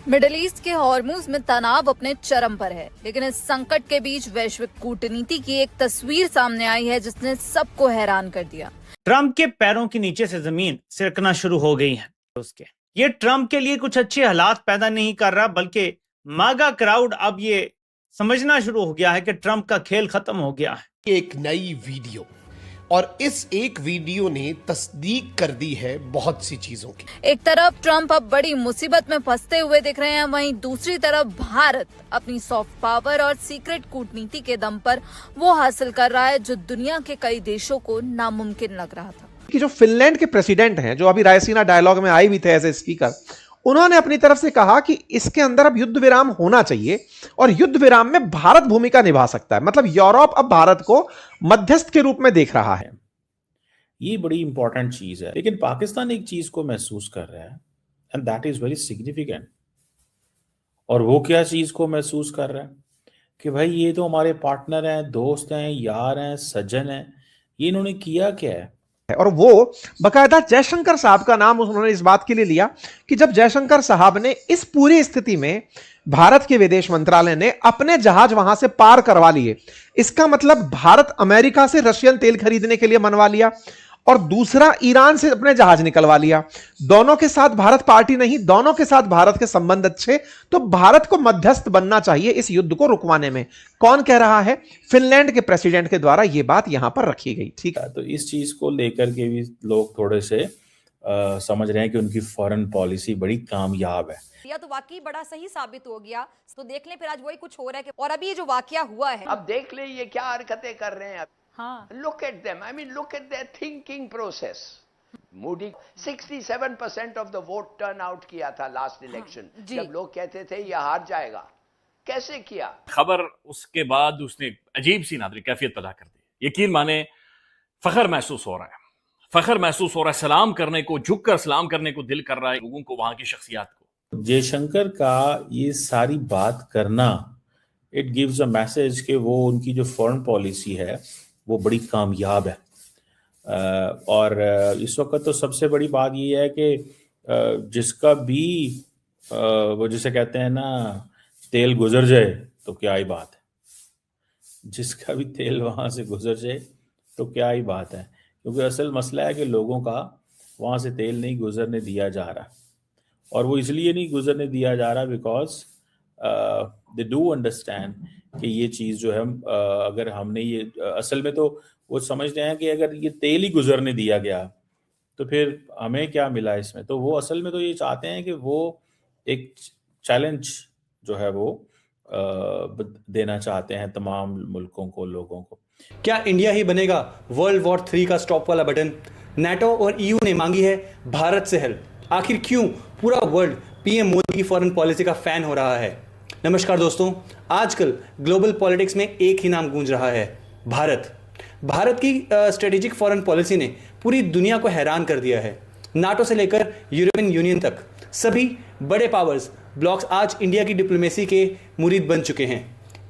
Middle east के Hormuz में तनाव अपने चरम पर है, लेकिन इस संकट के बीच वैश्विक कूटनीति की एक तस्वीर सामने आई है जिसने सबको हैरान कर दिया। ट्रंप के पैरों के नीचे से जमीन सिरकना शुरू हो गई है। ये ट्रंप के लिए कुछ अच्छे हालात पैदा नहीं कर रहा, बल्कि मागा क्राउड अब ये समझना शुरू हो गया है कि ट्रंप का खेल खत्म हो गया है। एक नई वीडियो, और इस एक वीडियो ने तस्दीक कर दी है बहुत सी चीजों की। एक तरफ ट्रंप अब बड़ी मुसीबत में फंसते हुए दिख रहे हैं, वहीं दूसरी तरफ भारत अपनी सॉफ्ट पावर और सीक्रेट कूटनीति के दम पर वो हासिल कर रहा है जो दुनिया के कई देशों को नामुमकिन लग रहा था। कि जो फिनलैंड के प्रेसिडेंट हैं, जो अभी रायसीना डायलॉग में आए भी थे एज ए स्पीकर, उन्होंने अपनी तरफ से कहा कि इसके अंदर अब युद्ध विराम होना चाहिए और युद्ध विराम में भारत भूमिका निभा सकता है। मतलब यूरोप अब भारत को मध्यस्थ के रूप में देख रहा है। ये बड़ी इंपॉर्टेंट चीज है, लेकिन पाकिस्तान एक चीज को महसूस कर रहा है and that is very significant. और वो क्या चीज को महसूस कर रहा है कि भाई ये तो हमारे पार्टनर हैं, दोस्त हैं, यार हैं, सज्जन हैं, ये इन्होंने किया क्या है। और वो बकायदा जयशंकर साहब का नाम उन्होंने इस बात के लिए लिया कि जब जयशंकर साहब ने इस पूरी स्थिति में भारत के विदेश मंत्रालय ने अपने जहाज वहां से पार करवा लिए, इसका मतलब भारत अमेरिका से रशियन तेल खरीदने के लिए मनवा लिया और दूसरा ईरान से अपने जहाज निकलवा लिया। दोनों के साथ भारत पार्टी नहीं, दोनों के साथ भारत के संबंध अच्छे, तो भारत को मध्यस्थ बनना चाहिए इस युद्ध को रुकवाने में। कौन कह रहा है? फिनलैंड के प्रेसिडेंट के द्वारा यह बात यहां पर रखी गई। ठीक है, तो इस चीज को लेकर के भी लोग थोड़े से समझ रहे हैं कि उनकी फॉरेन पॉलिसी बड़ी कामयाब है। या तो वाकई बड़ा सही साबित हो गया। तो देख लें फिर आज वही कुछ हो रहा है और अभी ये जो वाकया हुआ है, अब देख ले ये क्या हरकतें कर रहे हैं। हाँ, look at them, I mean look at their thinking process. Modi 67% of the vote turn out किया था लास्ट इलेक्शन, जब लोग कहते थे ये हार जाएगा। कैसे किया? खबर उसके बाद उसने अजीब सी नादरी कैफियत पैदा कर दी। यकीन माने फखर महसूस हो रहा है, फखर महसूस हो रहा है। सलाम करने को, झुककर सलाम करने को दिल कर रहा है लोगों को, वहां की शख्सियत को। जयशंकर का ये सारी बात करना, इट गिव्स अ मैसेज कि वो उनकी जो फॉरेन पॉलिसी है वो बड़ी कामयाब है। और इस वक्त तो सबसे बड़ी बात ये है कि जिसका भी वो जिसे कहते हैं ना, तेल गुजर जाए तो क्या ही बात है। जिसका भी तेल वहाँ से गुजर जाए तो क्या ही बात है, क्योंकि असल मसला है कि लोगों का वहाँ से तेल नहीं गुजरने दिया जा रहा। और वो इसलिए नहीं गुजरने दिया जा रहा बिकॉज दे डू अंडरस्टैंड कि ये चीज़ जो है अगर हमने ये असल में तो वो समझते हैं कि अगर ये तेल ही गुजरने दिया गया तो फिर हमें क्या मिला इसमें। तो वो असल में तो ये चाहते हैं कि वो एक चैलेंज जो है वो देना चाहते हैं तमाम मुल्कों को, लोगों को। क्या इंडिया ही बनेगा वर्ल्ड वॉर 3 का स्टॉप वाला बटन? नाटो और ईयू ने मांगी है भारत से हेल्प। आखिर क्यों पूरा वर्ल्ड पीएम मोदी की फॉरेन पॉलिसी का फैन हो रहा है? नमस्कार दोस्तों, आजकल ग्लोबल पॉलिटिक्स में एक ही नाम गूंज रहा है, भारत। भारत की स्ट्रेटेजिक फॉरेन पॉलिसी ने पूरी दुनिया को हैरान कर दिया है। नाटो से लेकर यूरोपियन यूनियन तक सभी बड़े पावर्स ब्लॉक्स आज इंडिया की डिप्लोमेसी के मुरीद बन चुके हैं।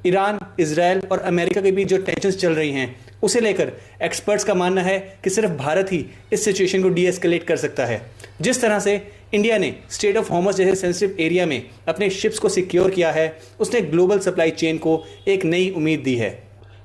ईरान, इजराइल और अमेरिका के बीच जो टेंशन्स चल रही हैं, उसे लेकर एक्सपर्ट्स का मानना है कि सिर्फ भारत ही इस सिचुएशन को डीएस्केलेट कर सकता है। जिस तरह से इंडिया ने स्ट्रेट ऑफ हॉर्मस जैसे सेंसिटिव एरिया में अपने शिप्स को सिक्योर किया है, उसने ग्लोबल सप्लाई चेन को एक नई उम्मीद दी है।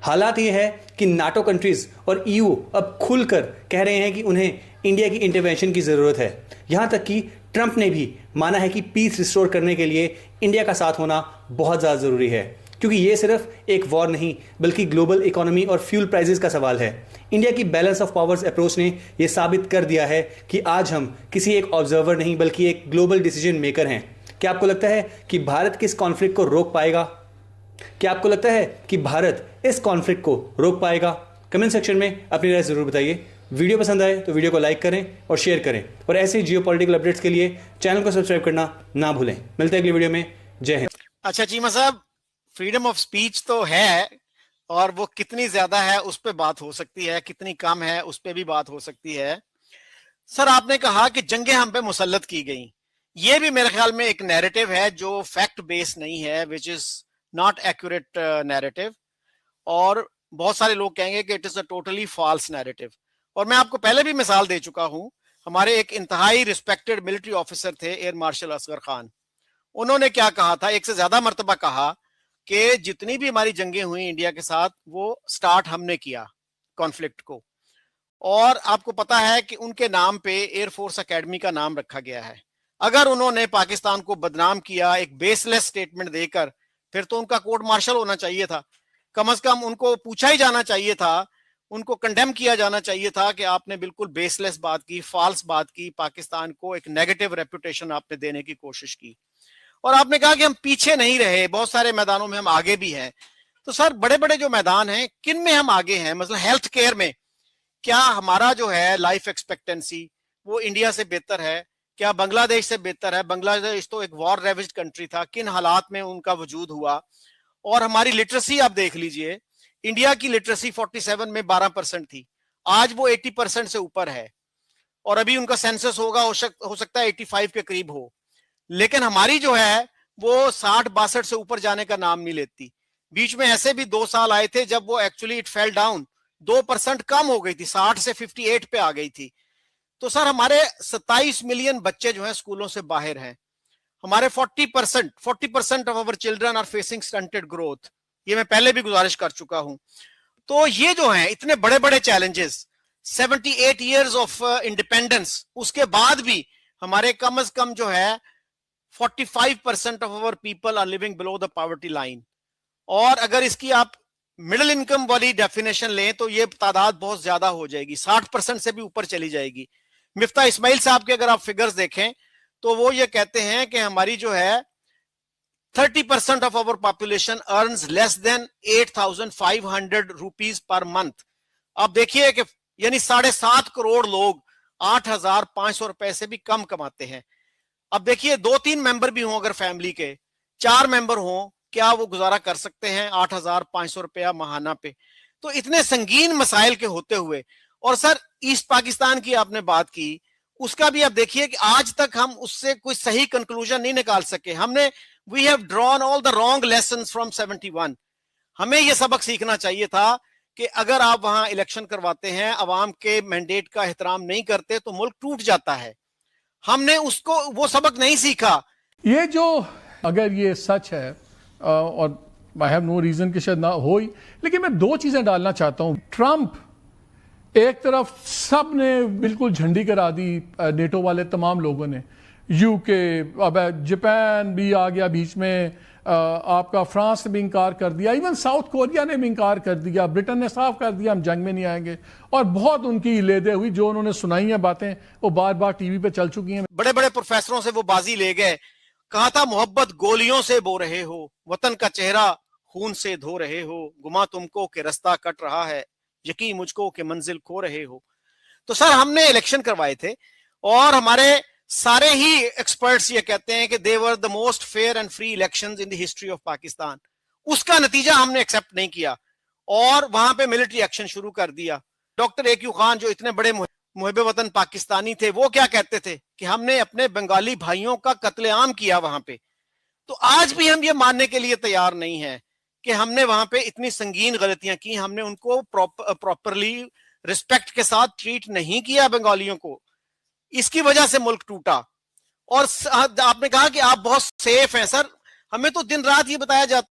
हालात यह है कि नाटो कंट्रीज और ईयू अब खुलकर कह रहे हैं कि उन्हें इंडिया की इंटरवेंशन की ज़रूरत है। यहाँ तक कि ट्रंप ने भी माना है कि पीस रिस्टोर करने के लिए इंडिया का साथ होना बहुत ज़्यादा ज़रूरी है, क्योंकि ये सिर्फ एक वॉर नहीं बल्कि ग्लोबल इकोनॉमी और फ्यूल प्राइसेस का सवाल है। इंडिया की बैलेंस ऑफ पावर्स अप्रोच ने यह साबित कर दिया है कि आज हम किसी एक ऑब्जर्वर नहीं बल्कि एक ग्लोबल डिसीजन मेकर हैं। क्या आपको लगता है कि भारत किस कॉन्फ्लिक्ट को रोक पाएगा? क्या आपको लगता है कि भारत इस कॉन्फ्लिक्ट को रोक पाएगा? कमेंट सेक्शन में अपनी राय जरूर बताइए। वीडियो पसंद आए तो वीडियो को लाइक करें और शेयर करें, और ऐसे जियोपॉलिटिकल अपडेट्स के लिए चैनल को सब्सक्राइब करना ना भूलें। मिलते हैं अगली वीडियो में। जय हिंद। अच्छा चीमा साहब, फ्रीडम ऑफ स्पीच तो है, और वो कितनी ज्यादा है उस पर बात हो सकती है, कितनी कम है उस पर भी बात हो सकती है। सर, आपने कहा कि जंगें हम पे मुसल्लत की गई, ये भी मेरे ख्याल में एक नैरेटिव है जो फैक्ट बेस्ड नहीं है, which is not accurate narrative. और बहुत सारे लोग कहेंगे कि it is a totally false narrative. और मैं आपको पहले भी मिसाल दे चुका हूं, हमारे एक इंतहाई रिस्पेक्टेड मिलिट्री ऑफिसर थे एयर मार्शल असगर खान, उन्होंने क्या कहा था, एक से ज्यादा मर्तबा कहा कि जितनी भी हमारी जंगें हुई इंडिया के साथ वो स्टार्ट हमने किया कॉन्फ्लिक्ट को। और आपको पता है कि उनके नाम पे एयरफोर्स एकेडमी का नाम रखा गया है। अगर उन्होंने पाकिस्तान को बदनाम किया एक बेसलेस स्टेटमेंट देकर, फिर तो उनका कोर्ट मार्शल होना चाहिए था। कम से कम उनको पूछा ही जाना चाहिए था, उनको कंडेम किया जाना चाहिए था कि आपने बिल्कुल बेसलेस बात की, फॉल्स बात की, पाकिस्तान को एक नेगेटिव रेपुटेशन आपने देने की कोशिश की। और आपने कहा कि हम पीछे नहीं रहे, बहुत सारे मैदानों में हम आगे भी हैं। तो सर बड़े बड़े जो मैदान हैं, किन में हम आगे हैं? मतलब हेल्थ केयर में क्या हमारा जो है लाइफ एक्सपेक्टेंसी वो इंडिया से बेहतर है? क्या बांग्लादेश से बेहतर है? बांग्लादेश तो एक वॉर रेविज्ड कंट्री था, किन हालात में उनका वजूद हुआ? और हमारी लिटरेसी आप देख लीजिए, इंडिया की लिटरेसी 47 में 12% थी, आज वो 80% से ऊपर है। और अभी उनका सेंसस होगा, हो सकता है 85 के करीब हो। लेकिन हमारी जो है वो 60-62 से ऊपर जाने का नाम नहीं लेती। बीच में ऐसे भी 2 साल आए थे जब वो एक्चुअली इट फेल डाउन, 2% कम हो गई थी, 60 से 58 पे आ गई थी। तो सर हमारे 27 मिलियन बच्चे जो हैं स्कूलों से बाहर हैं। हमारे 40% of our children are facing stunted growth. ये मैं पहले भी गुजारिश कर चुका हूं। तो ये जो है इतने बड़े बड़े चैलेंजेस, 78 इयर्स ऑफ इंडिपेंडेंस, उसके बाद भी हमारे कम से कम जो है 45% of our people are living below the poverty line. और अगर इसकी आप मिडिल इनकम वाली डेफिनेशन लें तो ये तादाद बहुत ज्यादा हो जाएगी, 60% से भी ऊपर चली जाएगी। मिफ्ता इस्माइल साहब के अगर आप फिगर्स देखें तो वो ये कहते हैं कि हमारी जो है 30% of our population earns less than 8,500 rupees per month. आप देखिए कि यानी 7.5 करोड़ लोग 8,500 रुपए से भी कम कमाते हैं। अब देखिए 2-3 मेंबर भी हों अगर फैमिली के, 4 मेंबर हों, क्या वो गुजारा कर सकते हैं 8,500 रुपया महाना पे? तो इतने संगीन मसाइल के होते हुए, और सर ईस्ट पाकिस्तान की आपने बात की, उसका भी आप देखिए कि आज तक हम उससे कोई सही कंक्लूजन नहीं निकाल सके। हमने we have drawn all the wrong lessons from 71। हमें यह सबक सीखना चाहिए था कि अगर आप वहां इलेक्शन करवाते हैं, अवाम के मैंडेट का एहतराम नहीं करते तो मुल्क टूट जाता है। हमने उसको वो सबक नहीं सीखा। ये जो अगर ये सच है और आई हैव नो रीजन कि शायद ना हो ही, लेकिन मैं 2 चीजें डालना चाहता हूं। ट्रंप एक तरफ सब ने बिल्कुल झंडी करा दी, नेटो वाले तमाम लोगों ने, यूके, अब जापान भी आ गया बीच में, आपका फ्रांस ने भी इंकार कर दिया, इवन साउथ कोरिया ने भी इंकार कर दिया, ब्रिटेन ने साफ कर दिया हम जंग में नहीं आएंगे। और बहुत उनकी लेदे हुई जो उन्होंने सुनाई है बातें वो बार बार टीवी पे चल चुकी हैं। बड़े बड़े प्रोफेसरों से वो बाजी ले गए, कहा था मोहब्बत गोलियों से बो रहे हो, वतन का चेहरा खून से धो रहे हो, गुमा तुमको के रास्ता कट रहा है, यकीन मुझको के मंजिल खो रहे हो। तो सर हमने इलेक्शन करवाए थे और हमारे सारे ही एक्सपर्ट्स ये कहते हैं कि they were the most fair and free elections in the history of Pakistan. उसका नतीजा हमने एक्सेप्ट नहीं किया और वहां पे मिलिट्री एक्शन शुरू कर दिया। डॉक्टर AQ खान जो इतने बड़े मुहिब्बे वतन पाकिस्तानी थे, वो क्या कहते थे कि हमने अपने बंगाली भाइयों का कत्लेआम किया वहां पे। तो आज भी हम ये मानने के लिए तैयार नहीं है कि हमने वहां पे इतनी संगीन गलतियां की, हमने उनको प्रॉपरली रिस्पेक्ट के साथ ट्रीट नहीं किया बंगालियों को, इसकी वजह से मुल्क टूटा। और आपने कहा कि आप बहुत सेफ हैं। सर हमें तो दिन रात ये बताया जाता